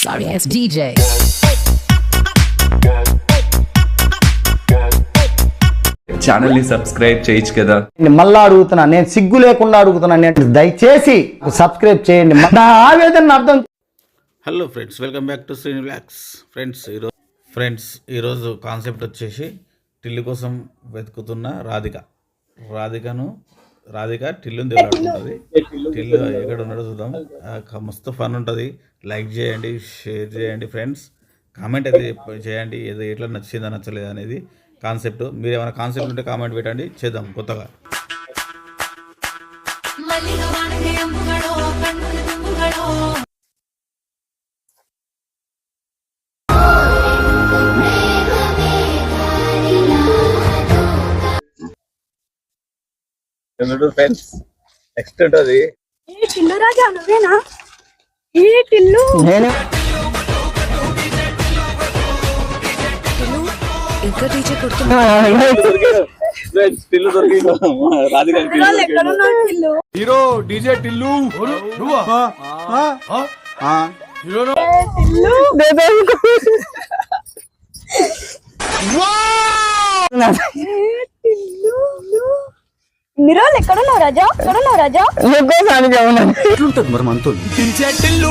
Sorry ass DJ. Channel ని subscribe చేయొచ్చు కదా. మళ్ళా అడుగుతున్నా, నేను సిగ్గు లేకుండా అడుగుతున్నా, నేను దయచేసి సబ్స్క్రైబ్ చేయండి. నా ఆవేదన అర్థం. Hello friends, welcome back to Srini vlogs. ఈరోజు కాన్సెప్ట్ వచ్చేసి టిల్లు కోసం వెతుకుతున్న రాధిక టిల్లుని దేవులాడుతుంది. టిల్లు ఎక్కడ ఉన్నాడో చూద్దాం. మస్తు ఫన్ ఉంటుంది. లైక్ చేయండి, షేర్ చేయండి ఫ్రెండ్స్. కామెంట్ అయితే చేయండి, ఏదో ఎట్లా నచ్చిందా నచ్చలేదా అనేది కాన్సెప్ట్. మీరు ఏమైనా కాన్సెప్ట్ ఉంటే కామెంట్ పెట్టండి, చేద్దాం కొత్తగా. ఫ్రెండ్స్ నెక్స్ట్ ఉంటుంది టిల్లు రాజా, నువ్వేనా? ఈ టిల్లు ఇంకా డీజే కొడుతున్నా. Hero DJ Tillu. ఇన్ని రోజులు ఎక్కడున్నావు రాజా? ఎక్కడున్నావు రాజా? ఎట్లుంటది మరి మనతో? టిల్లు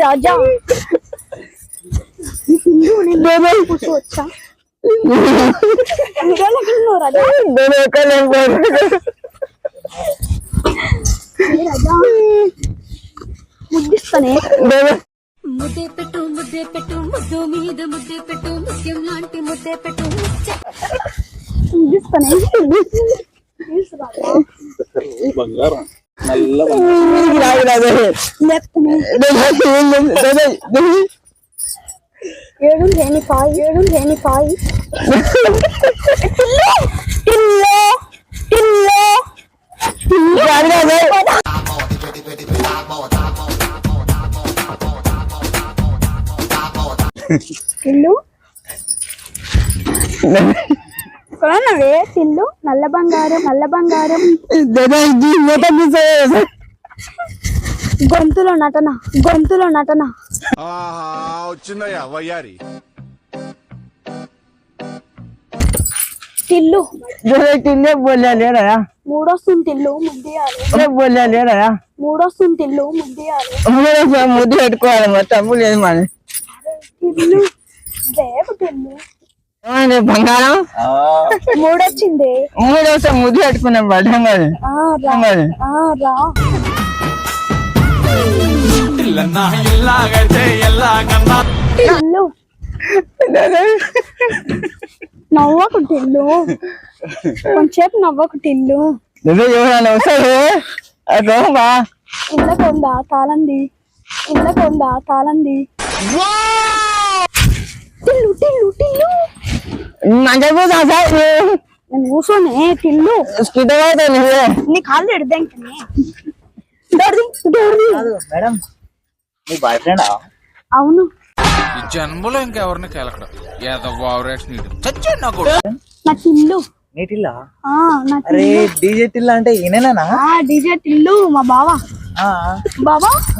రాజా కూర్చోవచ్చా? ముద్దిస్తానే. ముద్దే పెట్టు ముద్దు మీద ముద్దే పెట్టు, ముత్యం లాంటి ముద్దే పెట్టు. ముద్దిస్తానే. బంగారం నల్ల ఏడు రేణిపాయి టిల్లు కొనవే. టిల్లు నల్ల బంగారం గొంతులో నటన వచ్చిందయ్యా వయ్యారి. టిల్లు లేడా మూడొస్తుంది. టిల్లు ముద్దియాలి. లేడా మూడొస్తుంది. టిల్లు ముద్దియాలి. ముద్దు పెట్టుకోవాలి, మొత్తం లేదు మన టిల్లు రేపు టిల్లు బంగారం. మూడొచ్చింది. మూడోసారి ముద్దు పెట్టుకున్నాం. రా టిల్లు నవ్వకు టిల్లు, కొంచెంసేపు నవ్వకు టిల్లు. వస్తాడు ఇళ్ళ కొందా తాళంది. టిల్లు నేను కూర్చోనే. టిల్లు నీ కాళ్ళు ఎడదాకనే. మేడం, మీ బాయ్ ఫ్రెండ్? అవును. ఈ జన్మలో ఇంకెవరిని కెలకడం నా టిల్లు. నీటిల్లా? నా అరే డీజే టిల్లా అంటే ఈయనేనా? డీజే టిల్లు మా బావా.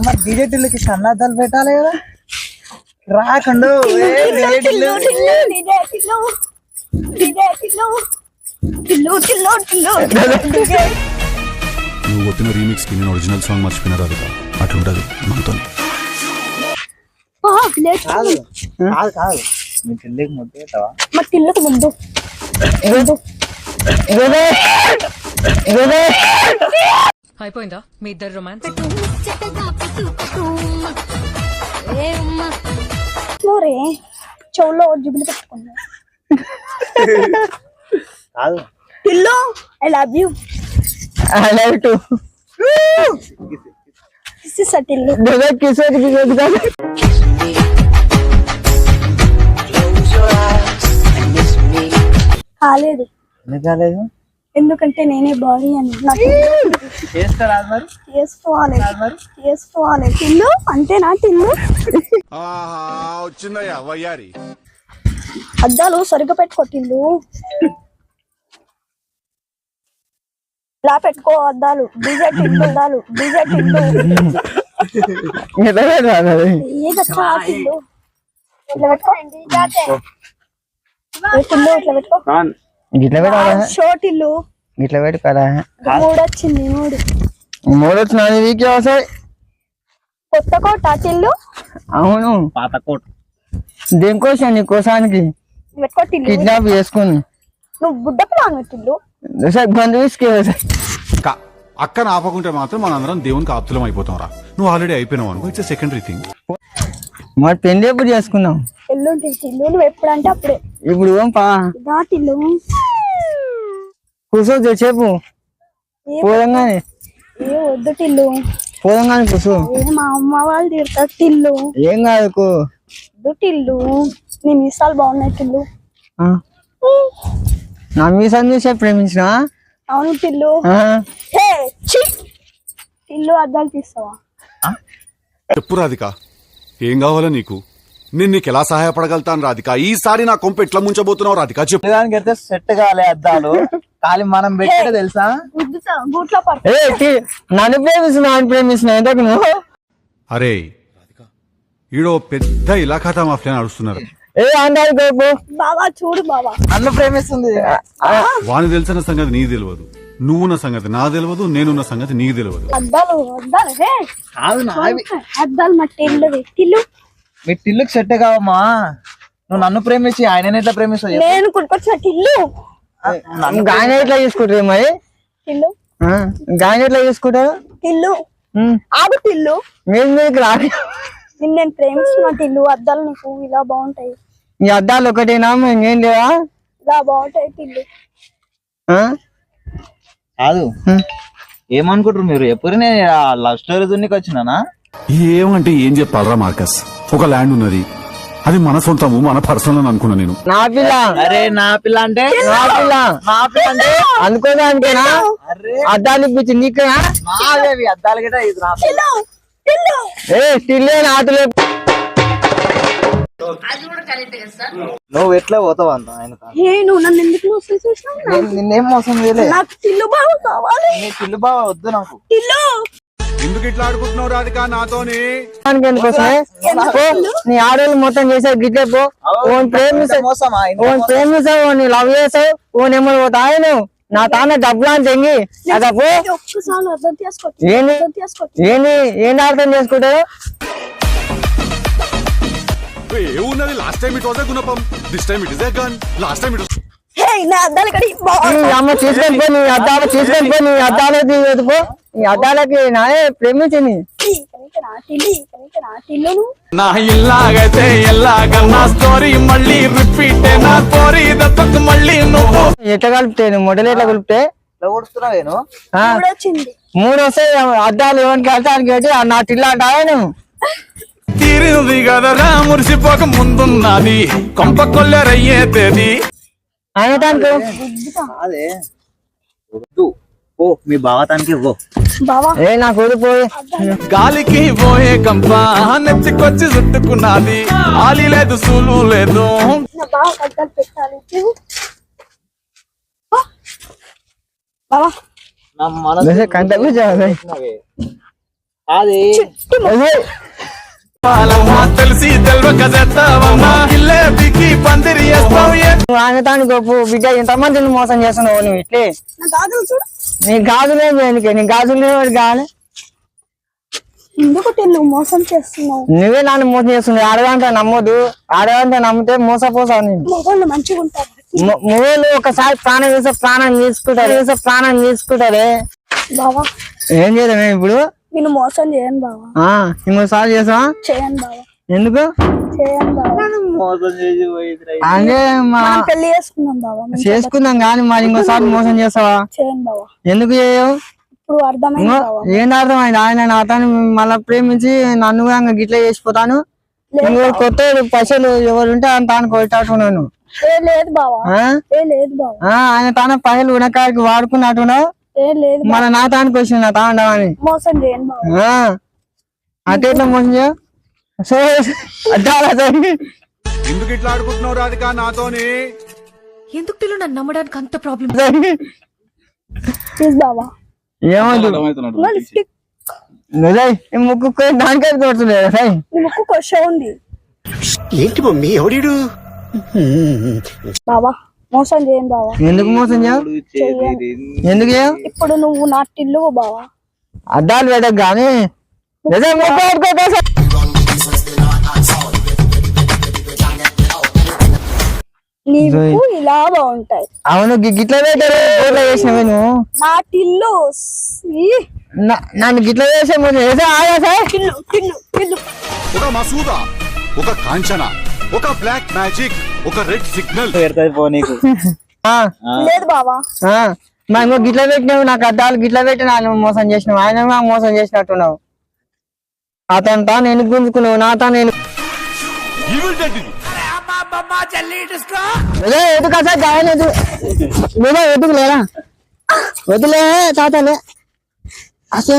మరి డీజే టిల్లుకి సన్నాదాలు పెట్టాలి కదా. రాకండు నువ్వు కొట్టిన రీమిక్స్ కి నేను ఒరిజినల్ సాంగ్ మర్చిపోయినా రాదు. అట్లుంటది మనతో. కాదు మీ టిల్లుకి ముద్దు పెట్టవా? మా టిల్లుకి ముందు అయిపోయిందా మీ ఇద్దరు రొమాన్స్? రే చెవులో జుబులు పెట్టుకున్నా. Tillu I love you. Tillu కాలేదు. ఎందుకు కాలేదు? ఎందుకంటే నేనే బాడీ అని నాకు చేస్తారా మరి? చేసుకోవాలి టిల్లు అంటే నా టిల్లు వచ్చిందయ్యా వయ్యారి. అద్దాలు సరిగ్గా పెట్టుకో టిల్లు. ఇలా పెట్టుకో అద్దాలు. డీజే టిల్లు అద్దాలు. డీజే టిల్లు ఏదచ్చా టిల్లు ఇట్లా పెట్టుకో. టిల్లు ఇట్లా పెట్టుకో. గిట్ల పెట్టాలా? షో టిల్లు గిట్ల పెట్టుకోరా? 3 వచ్చింది 3. 3 వచ్చిన వీకే వస్తాయి. కొత్త కోట టిల్లు. అవును, పాత కోట. దేనికోసం? నీ కోసానికి పెట్టుకో టిల్లు. కిడ్నాప్ చేసుకుని నువ్వు బుడ్డకు నాను టిల్లు. బంధు తీసుకెళ్ళి అక్కను ఆపకుంటే మాత్రం మనందరం దేవునికి ఆప్తులం అయిపోతాం రా. నువ్వు ఆల్రెడీ అయిపోయినావు అనుకో, ఇట్స్ సెకండరీ థింగ్. మరి పెళ్లి ఎప్పుడు చేసుకుందాం? ఎల్లుంటి టిల్లు. నువ్వు ఎప్పుడంటే అప్పుడే. ఇప్పుడు దా టిల్లు. కూర్చో చెప్పు. పోదంగానే ఏ వద్దు టిల్లు. పోదంగానే కూర్చో. మా అమ్మ వాళ్ళు తిడతారు టిల్లు. ఏం కాదు వద్దు టిల్లు. నీ మీసాలు బాగున్నాయి టిల్లు. నా మీసాలు చూసే ప్రేమించిన. అవును టిల్లు. టిల్లు అద్దాలు తీస్తావా? చెప్పు రాధిక, ఏం కావాలో నీకు? నేను నీకు ఎలా సహాయపడగలుగుతాను రాధిక? ఈసారి నా కొంప ఎట్లా ముంచబోతున్నావు రాధిక చెప్పు. దానికి అయితే సెట్ కాలే అద్దాలు. ఖాళీ మనం పెట్టే తెలుసా? గూట్లో పడు. నన్ను ప్రేమిస్తున్నా ఎంతకు నువ్వు? అరే ఈడో పెద్ద ఇలాఖాతా మాఫియా నడుస్తున్నారు. ఏ అంటారు గోపు బావా చూడు బావా నన్ను ప్రేమిస్తుంది. వాని తెలిసిన సంగతి నీకు తెలియదు, నువ్వున్న సంగతి నాకు తెలియదు, నేనున్న సంగతి నీకు తెలియదు. అద్దాలు అద్దాలు కాదు నావి అద్దాలు మా టిల్లు. టిల్లు మీ టిల్లుకి సెట్ కావమ్మా. నువ్వు నన్ను ప్రేమించి ఆయన ఎట్లా ప్రేమిస్తావు? నేను కొనుకొచ్చిన టిల్లు. గాయన ఎట్లా తీసుకుంటారు మరి? టిల్లు గాయన ఎట్లా తీసుకుంటారు? టిల్లు ఆగు టిల్లు. మీకు రాదు. నేను ప్రేమిస్తున్నా టిల్లు. అద్దాలు నీకు ఇలా బాగుంటాయి. ఈ అద్దాలు ఒకటేనా? ఏం లేవా? ఇలా బాగుంటాయి టిల్లు. కాదు ఏమనుకుంటారు మీరు? ఎప్పుడు నేను లవ్ స్టోరీ దున్నికి వచ్చినానా? ఏమంటే ఏం చెప్పాలరా మార్కస్? ఒక ల్యాండ్ ఉన్నది, అది మన సొంతము, మన పర్సనల్ అనుకున్నా నేను. నా పిల్ల. అరే నా పిల్ల అంటే నా పిల్ల. నా పిల్ల అంటే అనుకోదానికేనా? అద్దాలు ఇప్పించి నీకేనా? అద్దాలు గిట్ట ఇది నా పిల్ల. ఏ స్టిల్లే ఆటలే. నువ్వు ఎట్లా పోతావు అంత ఆయన? నువ్వు నన్ను ఎందుకు మోసం చేసినావు? నిన్నేం మోసం చేయలే. నాకు టిల్లు బావ కావాలి. నీ పిల్లు బావ వద్దు నాకు. టిల్లు ఎందుకు ఇట్లా ఆడుకుంటున్నావు రాధిక నాతోని? ఎందుకోసమే నీ ఆడవాళ్ళు మొత్తం చేసావు గిట్లే పో. ఓన్ ప్రేమిస్తావు, ఓన్ ప్రేమిస్తావు, నీ లవ్ చేసావు, ఓన్ ఏమో పోతావు నువ్వు. నా తాన డబ్బులు అని తెంగి అదపో. ఒక్కసారి అర్థం చేసుకో. ఏంది ఏంది ఏంది అర్థం చేసుకుంటారు? ఏమున్నది? Last time it was a గుణపం, this time it is a gun. Last time it నా అద్దాలు కడి అమ్మ తీసుకొని పో. నీ అద్దాలు తీసుకొని పో. నీ అద్దాలకి పో. నీ అద్దాలకి నానే ప్రేమించింది. నా ఇల్లాగైతే ఎల్లాగన్నా స్టోరీ మళ్ళీ రిపీట్ నా కోరి దత్తకు మళ్ళీ నువ్వు ఎట్లా కలిపితే నువ్వు మొదలు ఎట్లా కలిపితే వచ్చింది. 3 వస్తాయి అద్దాలు. ఎవరికి వెళ్తానికి పెట్టి నా టిల్లు అంటావా నువ్వు? తీరింది కదరా మురిసిపోక ముందున్నది కొంప కొల్లెరయ్యే తేది. ఆయన దానికి అదే ఓ మీ బావతానికి ఇవ్వు. బావా ఏ నా కూలిపోయి గాలికి పోయే కంప నెత్తికొచ్చి చుట్టుకున్నది. ఆలి లేదు సూలు లేదు. నా బావ అద్దాలు పెట్టాలి. బావా కంటే అది తెలిసి తెలవక చేస్తావమ్మా ఇల్లే బికి పందిరి వేస్తావు. ఆయన తాను గొప్ప బిడ్డ ఎంతమందిని మోసం చేస్తున్నావు నువ్వు ఇట్లే. నా గాజులు చూడు. నీ గాజులే నీ గాజులు కావాలి. ఎందుకు టిల్లు మోసం చేస్తున్నావు? నువ్వే నన్ను మోసం చేస్తున్నావు. ఆడదంటే నమ్మొద్దు. ఆడదంటే నమ్మితే మోసపోసావు. నేను మొగోళ్ళు మంచిగా ఉంటారు. మొగోళ్ళు ఒకసారి ప్రాణం వేసే ప్రాణం తీసుకుంటారే. బావా ఏం చేద్దాం ఇప్పుడు? నేను మోసం చేయను బావా. ఇంకోసారి చేసావా? చేయను బావా. ఎందుకు చేయను బావా? అంటే పెళ్లి చేసుకుందాం బావా. చేసుకుందాం కానీ మరి ఇంకోసారి మోసం చేస్తావా? చేయను బావా. ఎందుకు చేయవు? ఇప్పుడు అర్థమైంది బావా. ఏంటి అర్థమైంది? ఆయన నా అతను మళ్ళీ ప్రేమించి నన్ను గిట్లా చేసిపోతాను. కొత్త పైసలు ఎవరు ఉంటే తాను కొట్టేట్టున్నాను. ఏ లేదు బావా, ఆ? ఏ లేదు బావా, ఆయన తాన పైలు ఉనకాడికి వాడుకున్నట్టున్నావు. ఏ లేదు మన నా తానికి వచ్చిన నా తాండవని మోసం చేయను బావా. అటు ఎట్లా మోసం చేయవు? ఎందుకు ఇట్లా ఆడుకుంటున్నావు రాధిక నాతోని? ఎందుకు టిల్లు నన్ను నమ్మడానికి అంత ప్రాబ్లం? ప్లీజ్ బావా. ఏమవుతుంది లిప్స్టిక్ ముక్కు దానికైతే కొడుతున్నాయి. నీ ముక్కు కొష ఉంది ఏంటి మమ్మీ ఎవడీడు? బావా, మోసం చేయను బావా. ఎందుకు మోసం చేయవు? ఎందుకు చేయవు? ఇప్పుడు నువ్వు నా టిల్లు బావా. అద్దాలు పెట్టకు కానీ నీకు ఇలా బాగుంటాయి. అవును గిట్ల పెట్టారు చేసినవి నువ్వు. నా టిల్లు నన్ను గిట్ల చేసే టిల్లు టిల్లు టిల్లు. ఒక మసూదా, ఒక కాంచన, ఒక బ్లాక్ మ్యాజిక్, ఒక రెడ్ సిగ్నల్. లేదు బావా. ఇంకో గిట్ల పెట్టినావు, నాకు అద్దాలు గిట్ల పెట్టి నన్ను మోసం చేసినావు. ఆయన నాకు మోసం చేసినట్టున్నావు. అతను తా నేను గుంజుకున్నావు, నా తా నేను ఎదుగు అసలు గాయన ఎదుగు లేదా వదిలే తాతలే అసలు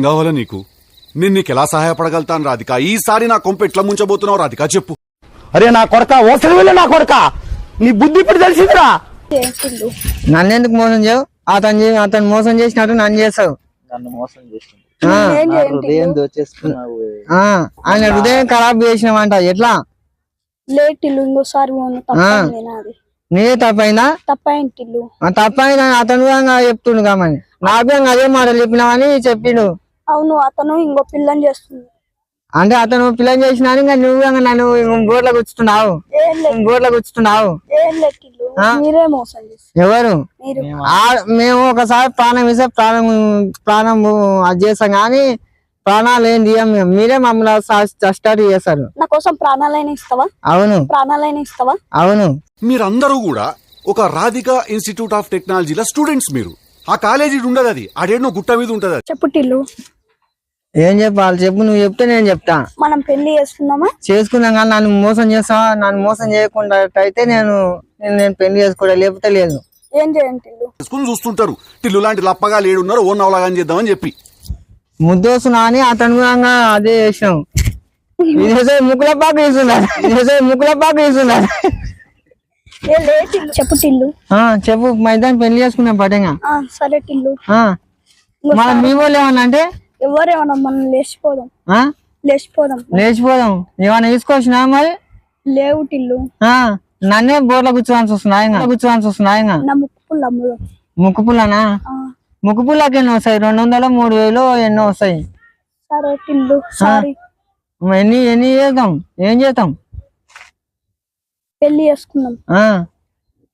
కావాలా నీకు? నేను నీకు ఎలా సహాయపడగలుగుతాను రాధిక? ఈసారి నా కొంప ఎట్లా ముంచబోతున్నావు రాధిక చెప్పు. అరే నా కొడక, ఓసలి వెళ్ళి నా కొడక, నీ బుద్ధి ఇప్పుడు తెలిసిందిరా. నన్ను ఎందుకు మోసం చేయవు? అతను మోసం చేసినట్టు నన్ను చేస్తావు. ఆయన హృదయం ఖరాబ్ చేసినావంట. ఎట్లా? లేట్ ఇల్లు ఇంకోసారి నీదే తప్పైందా? తప్పైంది టిల్లు. తప్పైందా? అతను చెప్తుండు కామని నాకు అదే మాటలు చెప్పినావని చెప్పిండు. అవును, అతను ఇంకో పిల్లని చేస్తుంది. అంటే అతను పిల్లని చేసినా ఇంకా నువ్వు నన్ను గోట్ల కూర్చుతున్నావు. మీరే మోసం చేస్తారు. ఎవరు? మేము ఒకసారి ప్రాణం ఇస్తే ప్రాణం అది చేస్తాం కానీ ప్రాణాలు ఏం తీయం మేము. మీరే మమ్మల్ని స్టార్ట్ చేస్తారు. నా కోసం ప్రాణాలైనా ఇస్తావా? అవును. ప్రాణాలైనా ఇస్తావా? అవును. మీరందరూ కూడా ఒక రాధిక ఇన్స్టిట్యూట్ ఆఫ్ టెక్నాలజీలో స్టూడెంట్స్. మీరు ఆ కాలేజీ ఉండదు, అది ఆడేనో గుట్ట మీద ఉంటది. చెప్పు టిల్లు. ఏం చెప్పాలి చెప్పు, నువ్వు చెప్తే నేను చెప్తా. మనం పెళ్లి చేసుకుందామా? చేసుకుందాం కానీ నన్ను మోసం చేస్తావా? నన్ను మోసం చేయకుండా అయితే నేను పెళ్లి చేసుకోవడం, లేకపోతే లేదు. ఏం చేయండి టిల్లు? చూస్తుంటారు టిల్లు లాంటి లప్పగా లేడున్నారు, ఓ నవలాగా చేద్దామని చెప్పి ముద్దోస్తున్నా అని అతను అదే చేసినాం. ముక్కుల పాకు ఇస్తున్నారు. చెప్పు టిల్లు. చెప్పు, మైదాన్ని పెళ్లి చేసుకున్నాం పటంగా. సరే టిల్లు. మన మీ వాళ్ళు ఏమన్నా అంటే ఎవరేమన్నా మనం లేచిపోదాం. ఏమన్నా తీసుకోవచ్చునా మరి? లేవు టిల్లు. నన్నే బోర్లో కూర్చోవాల్సి వస్తున్నాయి. నా ముక్కు పుల్ల అమ్ముదాం. ముక్కు పుల్లనా? ముక్కు పుల్లకి ఎన్నో వస్తాయి? 200 3,000 ఎన్నో వస్తాయి. సరే టిల్లు. సారీ. ఎన్ని చేద్దాం? ఏం చేద్దాం? పెళ్లి చేసుకుందాం.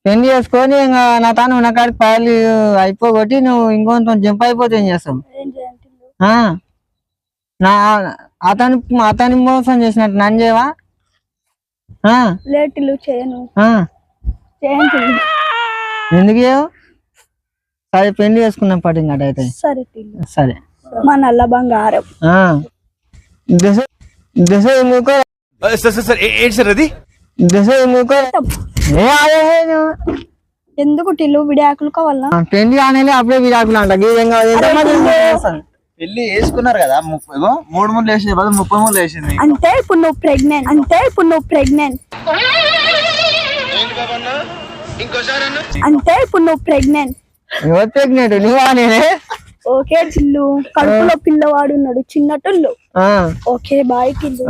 పెళ్లి చేసుకొని ఇంకా నా తాను ఉన్న కాడికి పాయలు అయిపోగొట్టి నువ్వు ఇంకొంత జంప్ అయిపోతే ఏం చేస్తాం? అతని మోసం చేసినట్టు నన్ను చేయవా? లేటిల్లు చేయను. ఎందుకు చేయవు? సరే పెళ్లి చేసుకున్నాం పట్టు ఇంకా అయితే. సరే మా నల్ల బంగారం. దశ ఎందుకో ఎందుకు టిల్లు విడాకులు కావాలా? పెళ్లి అనేది అప్పుడే విడాకులు అంట. పెళ్లి వేసుకున్నారు కదా, 3 మూడు వేసింది, 30 మూడు వేసింది. అంటే ఇప్పుడు నువ్వు ప్రెగ్నెంట్. అంటే ఇప్పుడు నువ్వు ప్రెగ్నెంట్. ఎవరు ప్రెగ్నెంట్? నువ్వా నేనే? ఓకే టిల్లు. కడుపులో పిల్లవాడు ఉన్నాడు, చిన్నటుల్లు. Okay bye Tillu.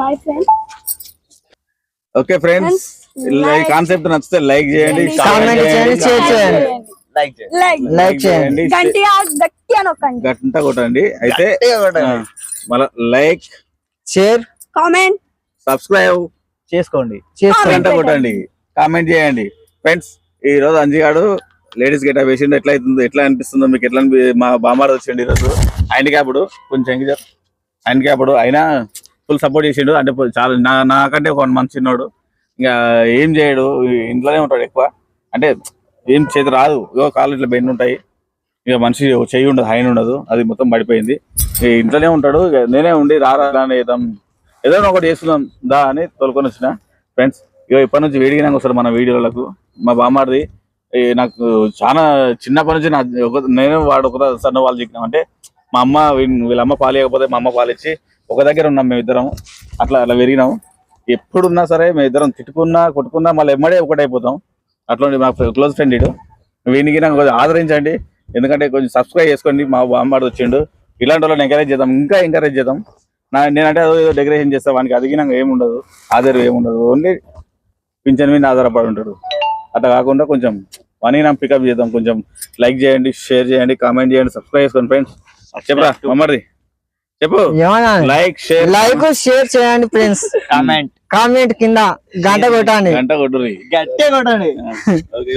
Bye friend. Okay friends, ఈ కాన్సెప్ట్ నచ్చితే లైక్ చేయండి, కామెంట్ చేయండి, షేర్ చేయండి, లైక్ చేయండి, గంట కొట్టండి. అయితే మళ్ళీ లైక్, షేర్, కామెంట్, సబ్స్క్రైబ్ చేసుకోండి, గంట కొట్టండి, కామెంట్ చేయండి. ఫ్రెండ్స్, ఈ రోజు అంజిగాడు లేడీస్ గెటప్ వేసిండు. ఎట్లా అనిపిస్తుందో మీకు? మా బామ్మారు వచ్చిండు ఈరోజు. హ్యాండిక్యాప్డ్, కొంచెం హ్యాండిక్యాప్డ్ అయినా ఫుల్ సపోర్ట్ చేసిండు. అంటే చాలా నాకంటే ఒక 1 మంత్ చిన్నోడు, ఇంకా ఏం చేయడు, ఇంట్లోనే ఉంటాడు ఎక్కువ. అంటే ఏం చేతి రాదు, కాళ్ళు ఇట్లా బెండ్ ఉంటాయి, ఇక మనిషి చెయ్యి ఉండదు, హైన్ ఉండదు, అది మొత్తం పడిపోయింది. ఇంట్లోనే ఉంటాడు. ఇక నేనే ఉండి రారా ఏదో ఒకటి చేస్తున్నాం దా అని తోలుకొని వచ్చిన. ఫ్రెండ్స్ ఇక ఇప్పటి నుంచి వేడిగినాక వస్తాడు మన వీడియోలకు. మా బామ్మారిది నాకు చాలా చిన్నప్పటి నుంచి నేను వాడు ఒక సన్న వాళ్ళు చిక్కినాం. అంటే మా అమ్మ వీళ్ళమ్మ పాలు ఇవ్వకపోతే మా అమ్మ పాలిచ్చి ఒక దగ్గర ఉన్నాం మేమిద్దరం. అట్లా పెరిగినాము. ఎప్పుడున్నా సరే మేమిద్దరం తిట్టుకున్నా కొట్టుకున్నా మళ్ళీ ఎమ్మడే ఒకటైపోతాం. అట్లా మా క్లోజ్ ఫ్రెండ్ ఇడు. వీనికి నాకు కొంచెం ఆదరించండి, ఎందుకంటే కొంచెం సబ్స్క్రైబ్ చేసుకోండి. మా బామ్మాడు వచ్చిండు, ఇలాంటి వాళ్ళని ఎంకరేజ్ చేద్దాం, ఇంకా ఎంకరేజ్ చేద్దాం. నేనంటే అదో డెకరేషన్ చేస్తా, వానికి అదిగి నాకు ఏముండదు, ఆధారం ఏముండదు, ఓన్లీ పింఛన్ మీద ఆధారపడి ఉంటాడు. అట్లా కాకుండా కొంచెం పని నాకు పికప్ చేద్దాం. కొంచెం లైక్ చేయండి, షేర్ చేయండి, కామెంట్ చేయండి, సబ్స్క్రైబ్ చేసుకోండి. ఫ్రెండ్స్ చెప్పరా మమ్మది చెప్పు. లైక్ షేర్ చేయండి ఫ్రెండ్స్, కామెంట్ కింద గంట కొట్టండి. గంట కొట్టుర్రి. గట్టే కొట్టండి. ఓకే.